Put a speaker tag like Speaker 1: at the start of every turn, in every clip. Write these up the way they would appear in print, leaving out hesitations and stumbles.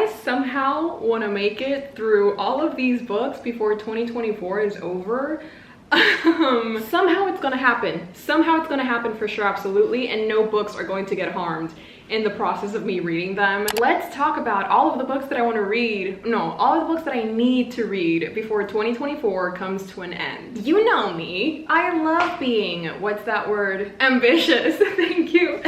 Speaker 1: I somehow want to make it through all of these books before 2024 is over, somehow it's gonna happen. Somehow it's gonna happen for sure, absolutely, and no books are going to get harmed in the process of me reading them. Let's talk about all of the books that I want to read. No, all of the books that I need to read before 2024 comes to an end. You know me. I love being, what's that word? Ambitious. Thank you.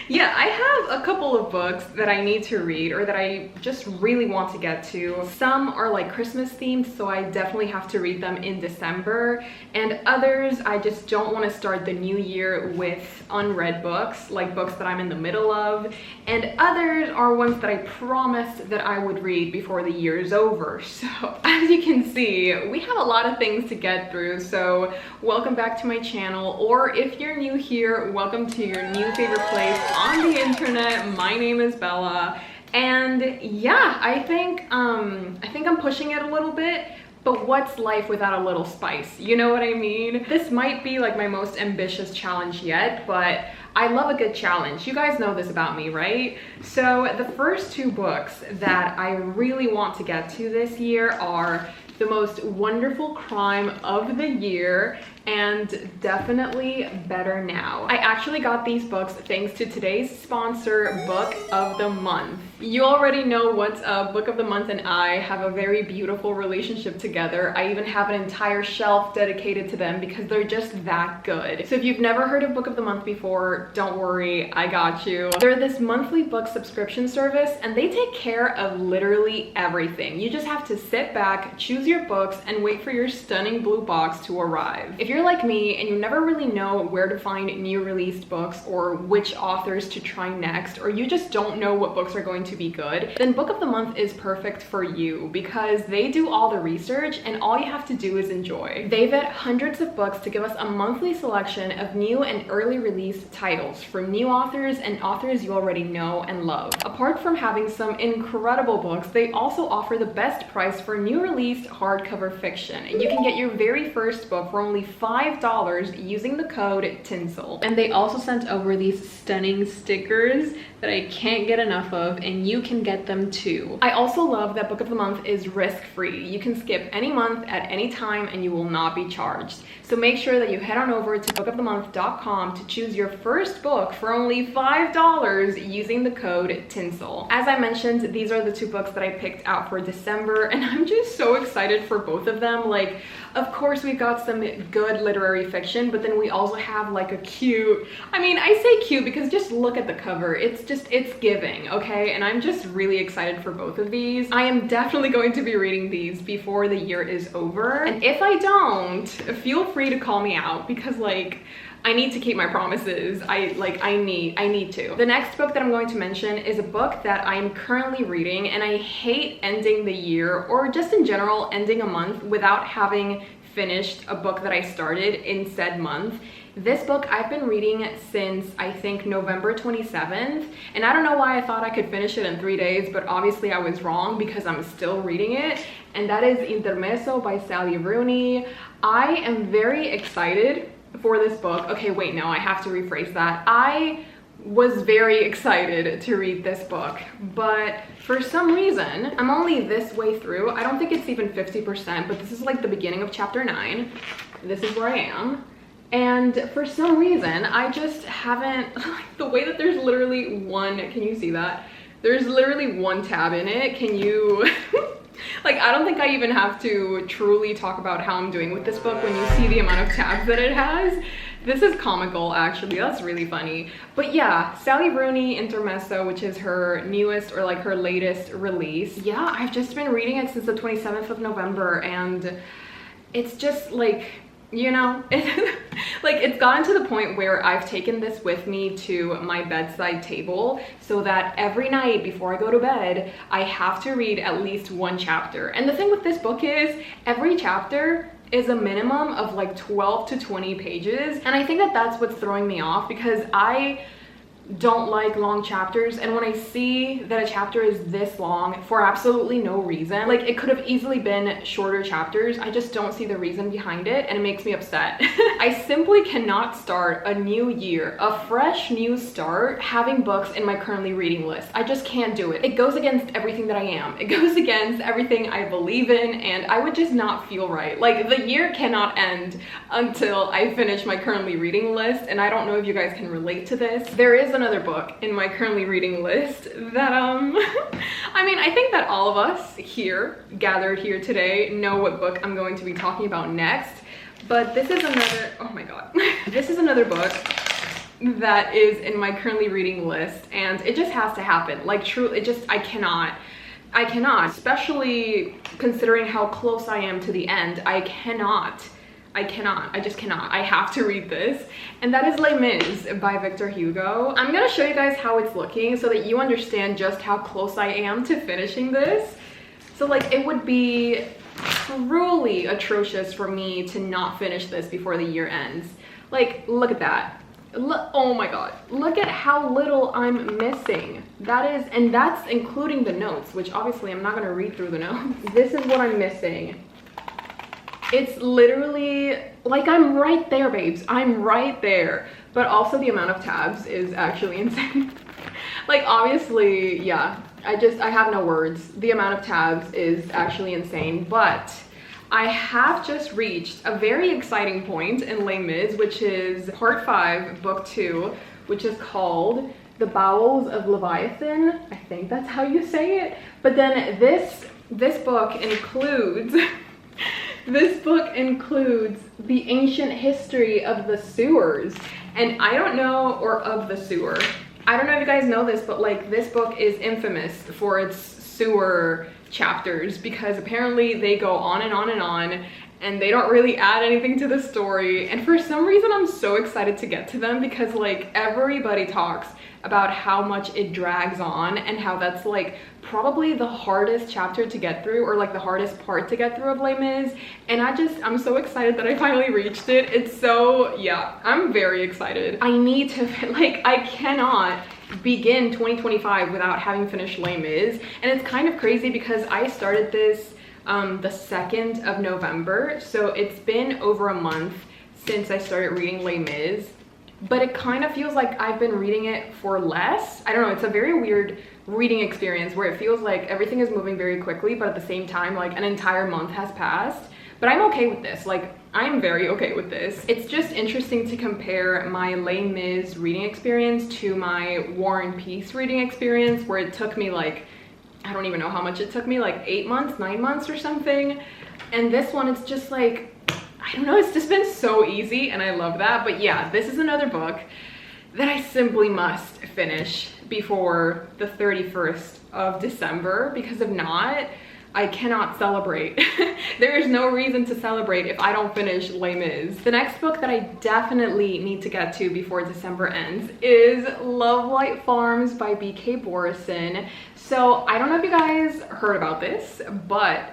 Speaker 1: Yeah, I have a couple of books that I need to read or that I just really want to get to. Some are like Christmas themed, so I definitely have to read them in December. And others, I just don't want to start the new year with unread books, like books that I'm in the middle of. And others are ones that I promised that I would read before the year is over. So as you can see, we have a lot of things to get through. So welcome back to my channel, or if you're new here, welcome to your new favorite place on the internet. My name is Bella, and yeah, I think I'm pushing it a little bit, but what's life without a little spice? You know what I mean? This might be like my most ambitious challenge yet, but I love a good challenge. You guys know this about me, right? So the first two books that I really want to get to this year are The Most Wonderful Crime of the Year and definitely Better Now. I actually got these books thanks to today's sponsor, Book of the Month. You already know what's up. Book of the Month and I have a very beautiful relationship together. I even have an entire shelf dedicated to them because they're just that good. So if you've never heard of Book of the Month before, don't worry, I got you. They're this monthly book subscription service and they take care of literally everything. You just have to sit back, choose your books, and wait for your stunning blue box to arrive. If you're like me and you never really know where to find new released books or which authors to try next, or you just don't know what books are going to be good, then Book of the Month is perfect for you because they do all the research and all you have to do is enjoy. They vet hundreds of books to give us a monthly selection of new and early release titles from new authors and authors you already know and love. Apart from having some incredible books, they also offer the best price for new released hardcover fiction. You can get your very first book for only $5 using the code TINSEL. And they also sent over these stunning stickers that I can't get enough of, and you can get them too. I also love that Book of the Month is risk-free. You can skip any month at any time and you will not be charged. So make sure that you head on over to bookofthemonth.com to choose your first book for only $5 using the code TINSEL. As I mentioned, these are the two books that I picked out for December, and I'm just so excited for both of them. Like, of course we've got some good literary fiction, but then we also have like a cute, I mean, I say cute because just look at the cover. It's giving, okay? And I'm just really excited for both of these. I am definitely going to be reading these before the year is over. And if I don't, feel free to call me out because like, I need to keep my promises. I need to. The next book that I'm going to mention is a book that I'm currently reading, and I hate ending the year or just in general ending a month without having finished a book that I started in said month. This book I've been reading since I think November 27th, and I don't know why I thought I could finish it in 3 days, but obviously I was wrong because I'm still reading it, and that is Intermezzo by Sally Rooney. I am very excited for this book. Okay, wait, no, I have to rephrase that. I was very excited to read this book, but for some reason, I'm only this way through. I don't think it's even 50%, but this is like the beginning of chapter 9. This is where I am. And for some reason, I just haven't, like the way that there's literally one, can you see that? There's literally one tab in it. Can you, like, I don't think I even have to truly talk about how I'm doing with this book when you see the amount of tabs that it has. This is comical, actually. That's really funny. But yeah, Sally Rooney, Intermezzo, which is her newest or like her latest release. Yeah, I've just been reading it since the 27th of November, and it's just like, you know, like it's gotten to the point where I've taken this with me to my bedside table so that every night before I go to bed, I have to read at least one chapter. And the thing with this book is every chapter is a minimum of like 12 to 20 pages. And I think that that's what's throwing me off because I don't like long chapters, and when I see that a chapter is this long for absolutely no reason, like it could have easily been shorter chapters, I just don't see the reason behind it, and it makes me upset. I simply cannot start a new year, a fresh new start, having books in my currently reading list. I just can't do it. It goes against everything that I am. It goes against everything I believe in, and I would just not feel right. Like, the year cannot end until I finish my currently reading list, and I don't know if you guys can relate to this. There is another book in my currently reading list that I mean, I think that all of us here gathered here today know what book I'm going to be talking about next, but this is another, oh my god, this is another book that is in my currently reading list, and it just has to happen. Like, truly, it just, I cannot, especially considering how close I am to the end. I just cannot. I have to read this, and that is Les Mis by Victor Hugo. I'm gonna show you guys how it's looking so that you understand just how close I am to finishing this. So like, it would be truly atrocious for me to not finish this before the year ends. Like, look at that. Oh my god, look at how little I'm missing. That is, and that's including the notes, which obviously I'm not gonna read through the notes. This is what I'm missing. It's literally, like, I'm right there, babes. I'm right there. But also the amount of tabs is actually insane. Like, obviously, yeah, I have no words. The amount of tabs is actually insane, but I have just reached a very exciting point in Les Mis, which is part 5, book 2, which is called The Bowels of Leviathan. I think that's how you say it. But then this book includes this book includes the ancient history of the sewers. And I don't know, or of the sewer. I don't know if you guys know this, but like, this book is infamous for its sewer chapters, because apparently they go on and on and on, and they don't really add anything to the story. And for some reason, I'm so excited to get to them, because like, everybody talks about how much it drags on, and how that's like probably the hardest chapter to get through, or like the hardest part to get through of Les Mis. And I'm so excited that I finally reached it. It's so, yeah, I'm very excited. I need to, like, I cannot begin 2025 without having finished Les Mis. And it's kind of crazy because I started this the 2nd of November, so it's been over a month since I started reading Les Mis, but it kind of feels like I've been reading it for less. I don't know, it's a very weird reading experience where it feels like everything is moving very quickly, but at the same time, like, an entire month has passed. But I'm okay with this. Like, I'm very okay with this. It's just interesting to compare my Les Mis reading experience to my War and Peace reading experience, where it took me like, I don't even know how much it took me, like 8 months, 9 months or something. And this one, it's just like, I don't know, it's just been so easy, and I love that. But yeah, this is another book that I simply must finish before the 31st of December, because if not, I cannot celebrate. There is no reason to celebrate if I don't finish Les Mis. The next book that I definitely need to get to before December ends is Love Light Farms by B.K. Borison. So I don't know if you guys heard about this, but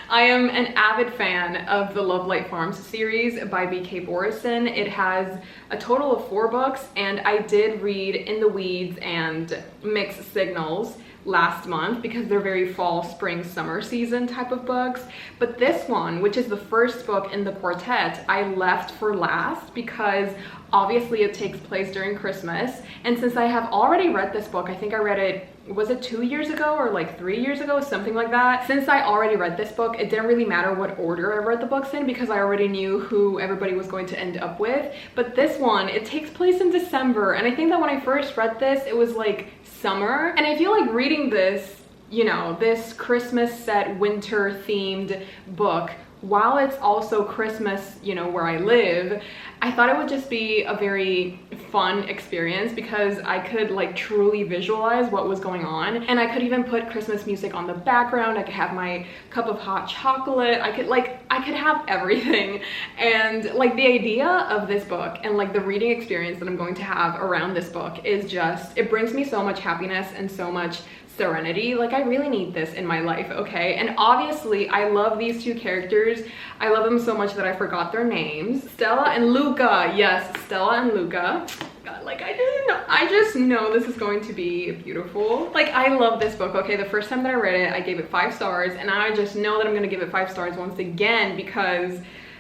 Speaker 1: I am an avid fan of the Love Light Farms series by B.K. Borison. It has a total of 4 books, and I did read In the Weeds and Mixed Signals last month because they're very fall, spring, summer season type of books. But this one, which is the first book in the quartet, I left for last because obviously it takes place during Christmas. And since I have already read this book, I think I read it, was it 2 years ago or like 3 years ago, something like that. Since I already read this book, it didn't really matter what order I read the books in because I already knew who everybody was going to end up with. But this one, it takes place in December, and I think that when I first read this, it was like summer. And I feel like reading this, you know, this Christmas set winter themed book, while it's also Christmas, you know, where I live, I thought it would just be a very fun experience because I could like truly visualize what was going on, and I could even put Christmas music on the background. I could have my cup of hot chocolate. I could have everything. And like the idea of this book and like the reading experience that I'm going to have around this book is just, it brings me so much happiness and so much serenity. Like, I really need this in my life, okay? And obviously I love these two characters. I love them so much that I forgot their names. Stella and Luca. Yes, Stella and Luca. God, Like, I just know this is going to be beautiful. Like, I love this book. Okay, the first time that I read it, I gave it 5 stars, and I just know that I'm gonna give it 5 stars once again because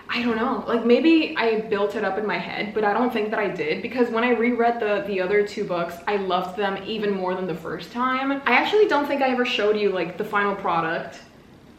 Speaker 1: I don't know, like maybe I built it up in my head, but I don't think that I did, because when I reread the other 2 books, I loved them even more than the first time. I actually don't think I ever showed you like the final product.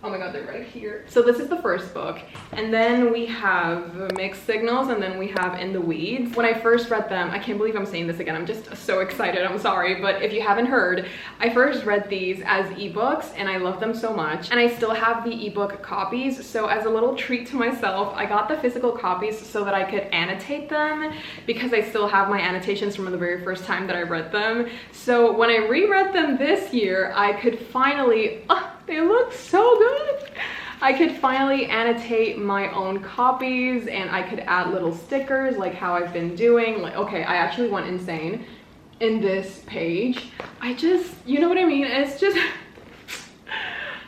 Speaker 1: Oh my god, they're right here. So this is the first book, and then we have Mixed Signals, and then we have In the Weeds. When I first read them, I can't believe I'm saying this again, I'm just so excited, I'm sorry, but if you haven't heard, I first read these as ebooks and I love them so much, and I still have the ebook copies, so as a little treat to myself, I got the physical copies so that I could annotate them, because I still have my annotations from the very first time that I read them. So when I reread them this year, I could finally, they look so good. I could finally annotate my own copies, and I could add little stickers like how I've been doing. Like, okay, I actually went insane in this page. I just, you know what I mean? It's just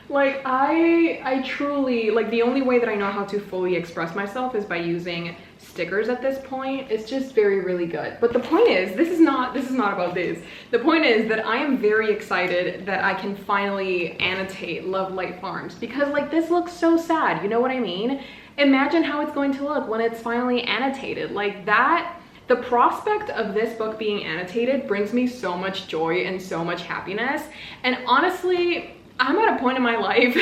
Speaker 1: like I truly, like, the only way that I know how to fully express myself is by using stickers at this point. It's just really good. But the point is, this is not about this. The point is that I am very excited that I can finally annotate Love Light Farms, because like this looks so sad, you know what I mean? Imagine how it's going to look when it's finally annotated. Like that, the prospect of this book being annotated brings me so much joy and so much happiness. And honestly, I'm at a point in my life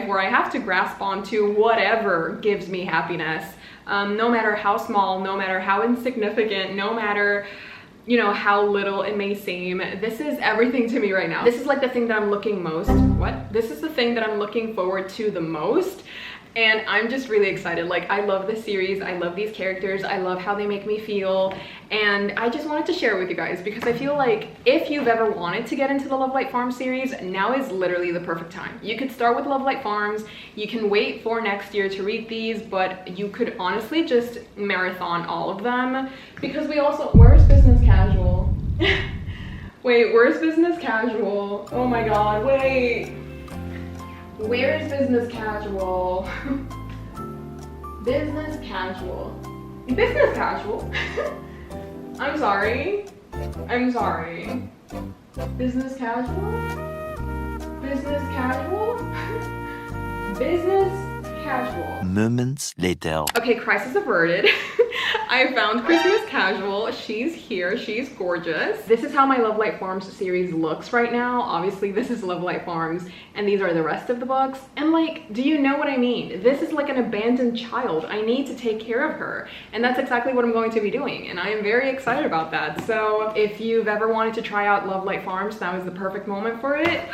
Speaker 1: where I have to grasp onto whatever gives me happiness, no matter how small, no matter how insignificant, no matter, you know, how little it may seem. This is everything to me right now. This is like the thing that I'm looking This is the thing that I'm looking forward to the most. And I'm just really excited. Like, I love this series, I love these characters, I love how they make me feel, and I just wanted to share it with you guys because I feel like if you've ever wanted to get into the Love Light Farms series, now is literally the perfect time. You could start with Love Light Farms, you can wait for next year to read these, but you could honestly just marathon all of them, because we also, where's Business Casual? Wait, where's Business Casual? Oh my god, wait. Where's Business Casual? Business Casual. Business Casual? I'm sorry. Business Casual? Business Casual? Business Casual.
Speaker 2: Moments later.
Speaker 1: Okay, crisis averted. I found Christmas Casual. She's here, she's gorgeous. This is how my Love Light Farms series looks right now. Obviously this is Love Light Farms and these are the rest of the books. And like, do you know what I mean? This is like an abandoned child. I need to take care of her. And that's exactly what I'm going to be doing. And I am very excited about that. So if you've ever wanted to try out Love Light Farms, now is the perfect moment for it.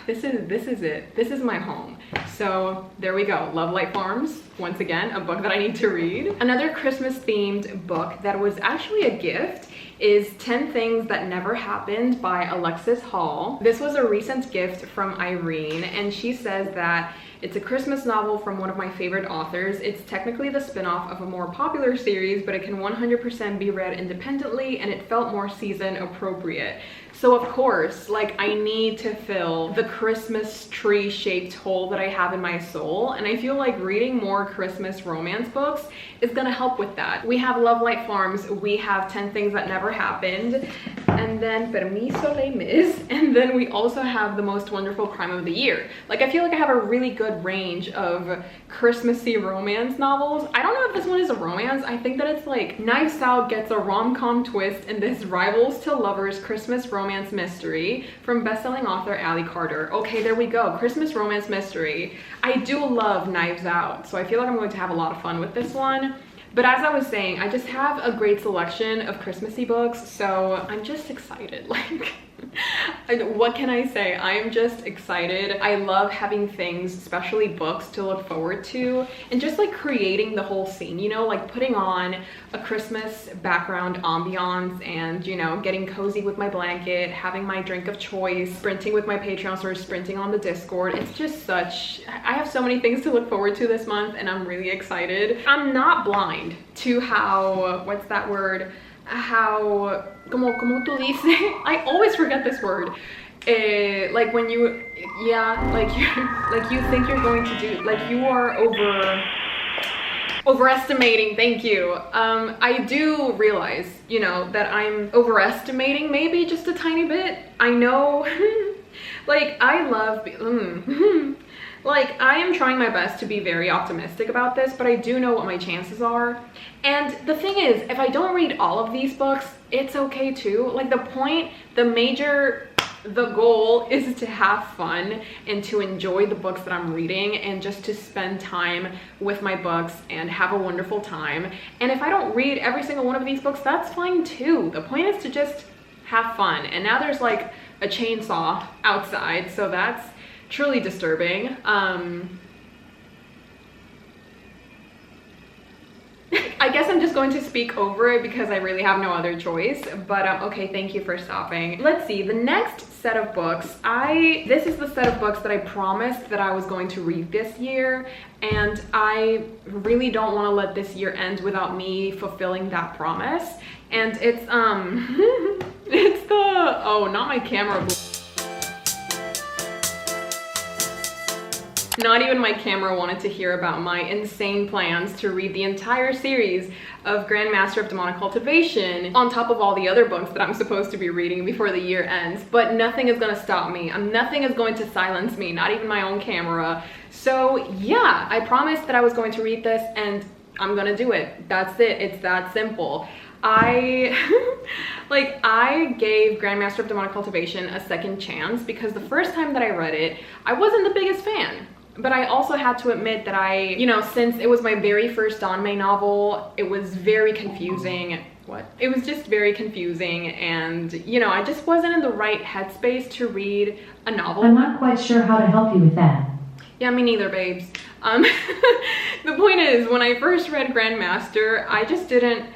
Speaker 1: This is it. This is my home. So there we go. Love Light Farms, once again, a book that I need to read. Another Christmas themed book that was actually a gift is 10 Things That Never Happened by Alexis Hall. This was a recent gift from Irene, and she says that it's a Christmas novel from one of my favorite authors. It's technically the spin-off of a more popular series, but it can 100% be read independently, and it felt more season appropriate. So of course, like, I need to fill the Christmas tree shaped hole that I have in my soul, and I feel like reading more Christmas romance books is gonna help with that. We have Love Light Farms, we have 10 Things That Never Happened, and then Permiso Les Mis, and then we also have The Most Wonderful Crime of the Year. Like, I feel like I have a really good range of Christmassy romance novels. I don't know if this one is a romance. I think that it's like Knives Out gets a rom-com twist in this rivals to lovers Christmas romance mystery from bestselling author Allie Carter. Okay, there we go. Christmas romance mystery. I do love Knives Out, so I feel like I'm going to have a lot of fun with this one. But as I was saying, I just have a great selection of Christmassy books, so I'm just excited. Like, what can I say? I am just excited. I love having things, especially books, to look forward to, and just like creating the whole scene, you know, like putting on a Christmas background ambiance and, you know, getting cozy with my blanket, having my drink of choice, sprinting with my Patreons or sprinting on the Discord. It's just such, I have so many things to look forward to this month, and I'm really excited. I'm not blind to how, what's that word? How, como tú dices, I always forget this word. Like when you, yeah, like you think you're going to do, like you are over, Overestimating, thank you. I do realize, you know, that I'm overestimating maybe just a tiny bit. I know, like, I love, like, I am trying my best to be very optimistic about this, but I do know what my chances are. And the thing is, if I don't read all of these books, it's okay too. Like, the goal is to have fun and to enjoy the books that I'm reading and just to spend time with my books and have a wonderful time. And if I don't read every single one of these books, that's fine too. The point is to just have fun. And now there's like a chainsaw outside, so that's truly disturbing. I guess I'm just going to speak over it because I really have no other choice, but okay, thank you for stopping. Let's see, the next set of books, this is the set of books that I promised that I was going to read this year, and I really don't want to let this year end without me fulfilling that promise. And it's it's the, oh, not my camera. Not even my camera wanted to hear about my insane plans to read the entire series of Grandmaster of Demonic Cultivation on top of all the other books that I'm supposed to be reading before the year ends. But nothing is gonna stop me. Nothing is going to silence me, not even my own camera. So yeah, I promised that I was going to read this and I'm gonna do it. That's it, it's that simple. I gave Grandmaster of Demonic Cultivation a second chance because the first time that I read it, I wasn't the biggest fan. But I also had to admit that you know, since it was my very first Danmei novel, it was very confusing. It was just very confusing, and you know, I just wasn't in the right headspace to read a novel.
Speaker 2: I'm not quite sure how to help you with that.
Speaker 1: Yeah, me neither, babes. The point is, when I first read Grandmaster, I just didn't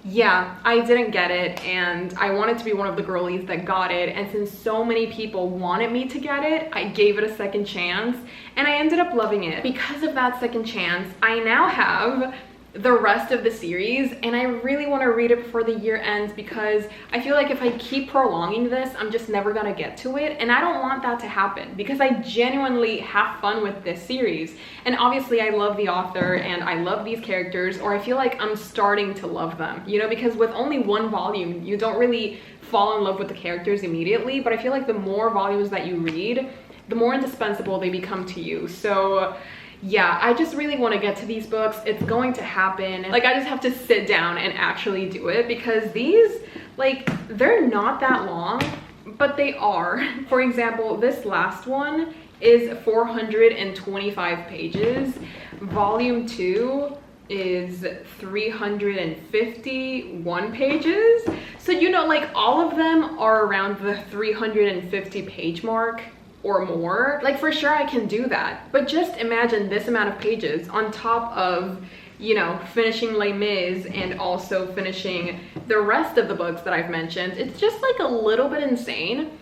Speaker 1: get it, and I wanted to be one of the girlies that got it, and since so many people wanted me to get it, I gave it a second chance, and I ended up loving it. Because of that second chance, I now have the rest of the series, and I really want to read it before the year ends because I feel like if I keep prolonging this, I'm just never gonna get to it, and I don't want that to happen because I genuinely have fun with this series. And obviously I love the author and I love these characters, or I feel like I'm starting to love them, you know, because with only one volume you don't really fall in love with the characters immediately, but I feel like the more volumes that you read, the more indispensable they become to you. So yeah, I just really want to get to these books. It's going to happen. Like, I just have to sit down and actually do it because these, like, they're not that long, but they are. For example, this last one is 425 pages. Volume 2 is 351 pages. So, you know, like, all of them are around the 350 page mark or more. Like, for sure I can do that, but just imagine this amount of pages on top of, you know, finishing Les Mis and also finishing the rest of the books that I've mentioned. It's just like a little bit insane,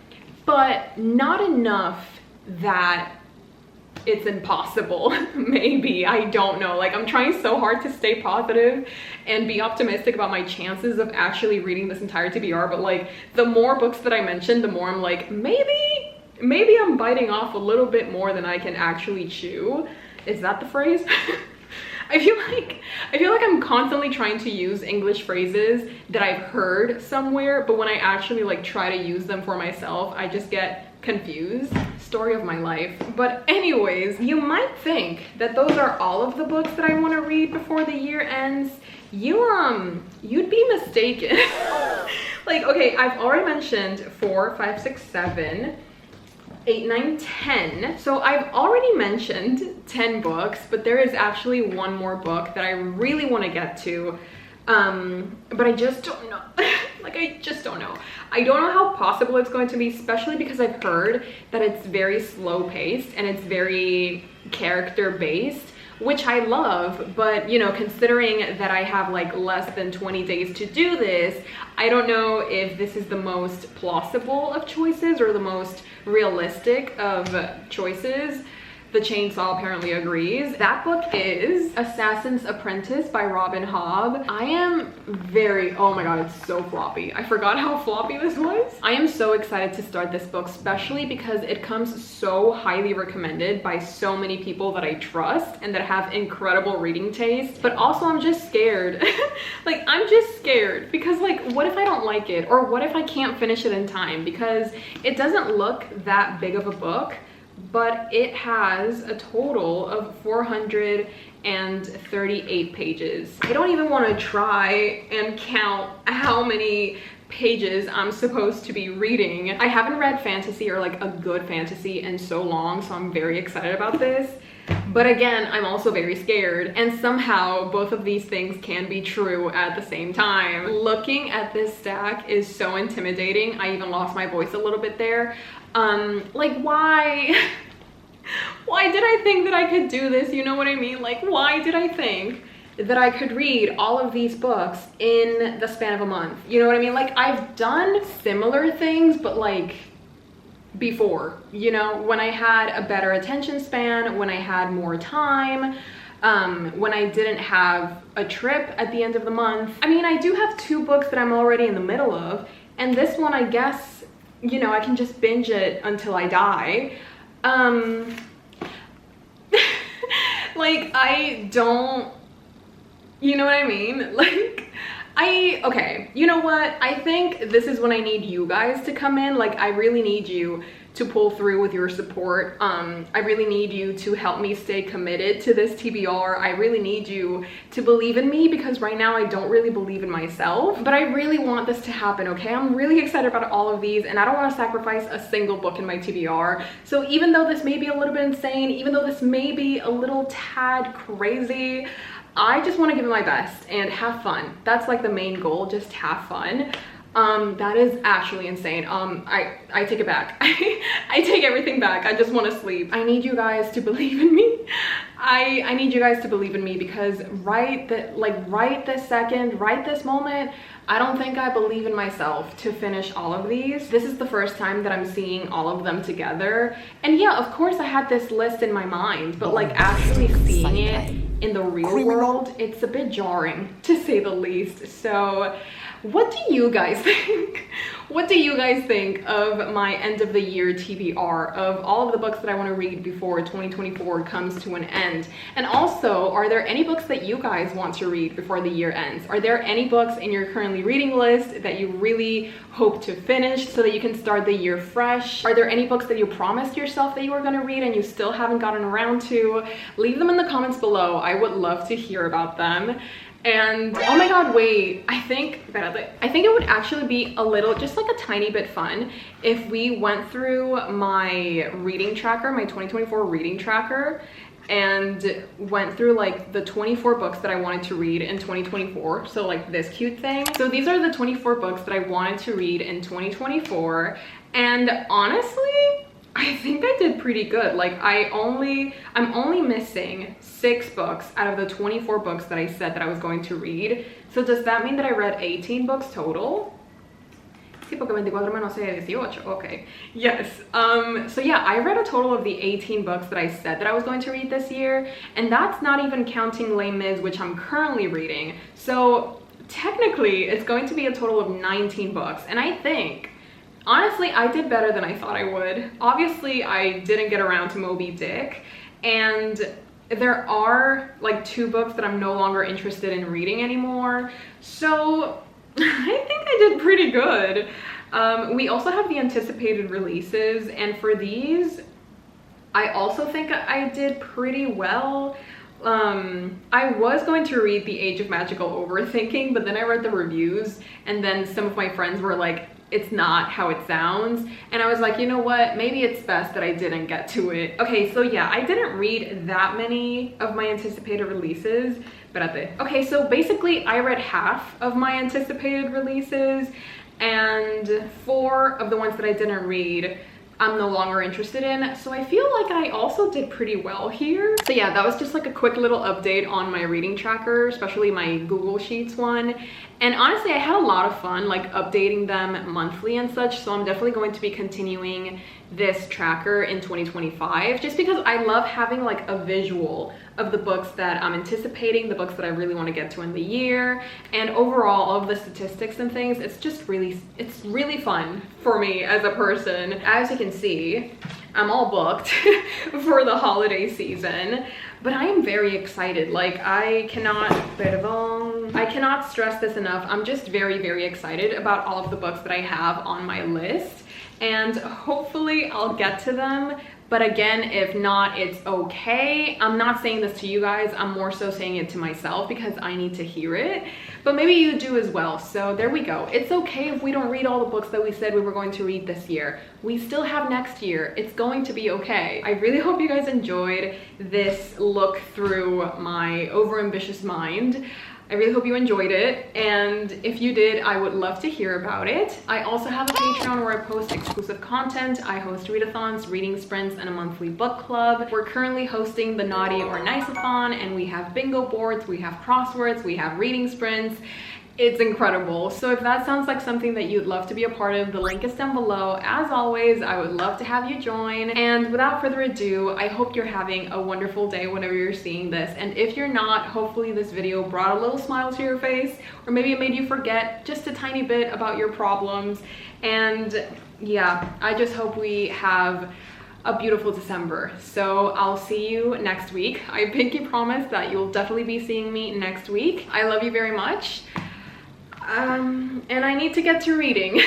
Speaker 1: but not enough that it's impossible. Maybe, I don't know. Like, I'm trying so hard to stay positive and be optimistic about my chances of actually reading this entire TBR, but like, the more books that I mentioned, the more I'm like, maybe I'm biting off a little bit more than I can actually chew. Is that the phrase? I feel like I'm constantly trying to use English phrases that I've heard somewhere, but when I actually like try to use them for myself, I just get confused. Story of my life. But anyways, you might think that those are all of the books that I want to read before the year ends. You'd be mistaken. Like, okay, I've already mentioned 4, 5, 6, 7, 8, 9, 10. So I've already mentioned 10 books, but there is actually one more book that I really want to get to. But I just don't know. Like, I just don't know. I don't know how possible it's going to be, especially because I've heard that it's very slow paced and it's very character based, which I love, but you know, considering that I have like less than 20 days to do this, I don't know if this is the most plausible of choices or the most realistic of choices. the Chainsaw apparently agrees. That book is Assassin's Apprentice by Robin Hobb. I am very, oh my god, it's so floppy. I forgot how floppy this was. I am so excited to start this book, especially because it comes so highly recommended by so many people that I trust and that have incredible reading taste. But also I'm just scared. Like, I'm just scared because, like, what if I don't like it? Or what if I can't finish it in time? Because it doesn't look that big of a book, but it has a total of 438 pages. I don't even want to try and count how many pages I'm supposed to be reading. I haven't read fantasy, or like a good fantasy, in so long, so I'm very excited about this. But again, I'm also very scared, and somehow both of these things can be true at the same time. Looking at this stack is so intimidating. I even lost my voice a little bit there. Like, why did I think that I could do this? You know what I mean? Like, why did I think that I could read all of these books in the span of a month? You know what I mean? Like, I've done similar things, but like before, you know, when I had a better attention span, when I had more time, when I didn't have a trip at the end of the month. I mean, I do have 2 books that I'm already in the middle of, and this one, I guess, you know, I can just binge it until I die. Like, I don't, you know what I mean? Like, okay, you know what? I think this is when I need you guys to come in. Like, I really need you to pull through with your support. I really need you to help me stay committed to this TBR. I really need you to believe in me, because right now I don't really believe in myself, but I really want this to happen, okay? I'm really excited about all of these, and I don't want to sacrifice a single book in my TBR. So even though this may be a little bit insane, even though this may be a little tad crazy, I just want to give it my best and have fun. That's like the main goal, just have fun. That is actually insane. I take it back. I take everything back. I just want to sleep. I need you guys to believe in me. I need you guys to believe in me, because right this second, right this moment, I don't think I believe in myself to finish all of these. This is the first time that I'm seeing all of them together. And yeah, of course I had this list in my mind, but like actually seeing it in the real world, it's a bit jarring, to say the least. So what do you guys think? What do you guys think of my end of the year TBR, of all of the books that I want to read before 2024 comes to an end? And also, are there any books that you guys want to read before the year ends? Are there any books in your currently reading list that you really hope to finish so that you can start the year fresh? Are there any books that you promised yourself that you were going to read and you still haven't gotten around to? Leave them in the comments below. I would love to hear about them. And oh my god, wait, I think it would actually be a little, just like a tiny bit fun if we went through my reading tracker, my 2024 reading tracker, and went through like the 24 books that I wanted to read in 2024. So like this cute thing. So these are the 24 books that I wanted to read in 2024. And honestly, I think I did pretty good. Like, I'm only missing 6 books out of the 24 books that I said that I was going to read. So does that mean that I read 18 books total? Sí, porque 24 menos 18. Okay. Yes. So yeah, I read a total of the 18 books that I said that I was going to read this year, and that's not even counting Les Mis, which I'm currently reading. So technically, it's going to be a total of 19 books, and I think, honestly, I did better than I thought I would. Obviously, I didn't get around to Moby Dick, and there are like 2 books that I'm no longer interested in reading anymore. So I think I did pretty good. We also have the anticipated releases, and for these, I also think I did pretty well. I was going to read The Age of Magical Overthinking, but then I read the reviews, and then some of my friends were like, it's not how it sounds, and I was like, you know what, maybe it's best that I didn't get to it. Okay, so yeah, I didn't read that many of my anticipated releases. Okay, so basically I read half of my anticipated releases, and 4 of the ones that I didn't read I'm no longer interested in. So I feel like I also did pretty well here. So yeah, that was just like a quick little update on my reading tracker, especially my Google Sheets one. And honestly, I had a lot of fun like updating them monthly and such. So I'm definitely going to be continuing this tracker in 2025 just because I love having like a visual of the books that I'm anticipating, the books that I really want to get to in the year, and overall all of the statistics and things. It's just really fun for me as a person. As you can see, I'm all booked for the holiday season, but I am very excited. Like I cannot stress this enough. I'm just very excited about all of the books that I have on my list, and hopefully I'll get to them. But again, if not, it's okay. I'm not saying this to you guys, I'm more so saying it to myself because I need to hear it. But maybe you do as well, so there we go. It's okay if we don't read all the books that we said we were going to read this year. We still have next year. It's going to be okay. I really hope you guys enjoyed this look through my overambitious mind. I really hope you enjoyed it, and if you did, I would love to hear about it. I also have a Patreon where I post exclusive content. I host readathons, reading sprints, and a monthly book club. We're currently hosting the Naughty or Nice-a-thon, and we have bingo boards, we have crosswords, we have reading sprints. It's incredible. So if that sounds like something that you'd love to be a part of, the link is down below. As always, I would love to have you join. And without further ado, I hope you're having a wonderful day whenever you're seeing this. And if you're not, hopefully this video brought a little smile to your face, or maybe it made you forget just a tiny bit about your problems. And yeah, I just hope we have a beautiful December. So I'll see you next week. I pinky promise that you'll definitely be seeing me next week. I love you very much. And I need to get to reading.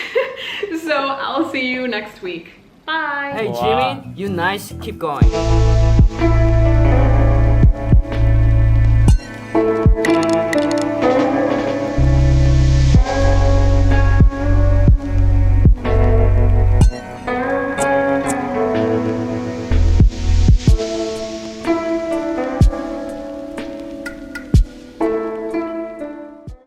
Speaker 1: So I'll see you next week. Bye.
Speaker 3: Hey Jimmy, you nice, keep going.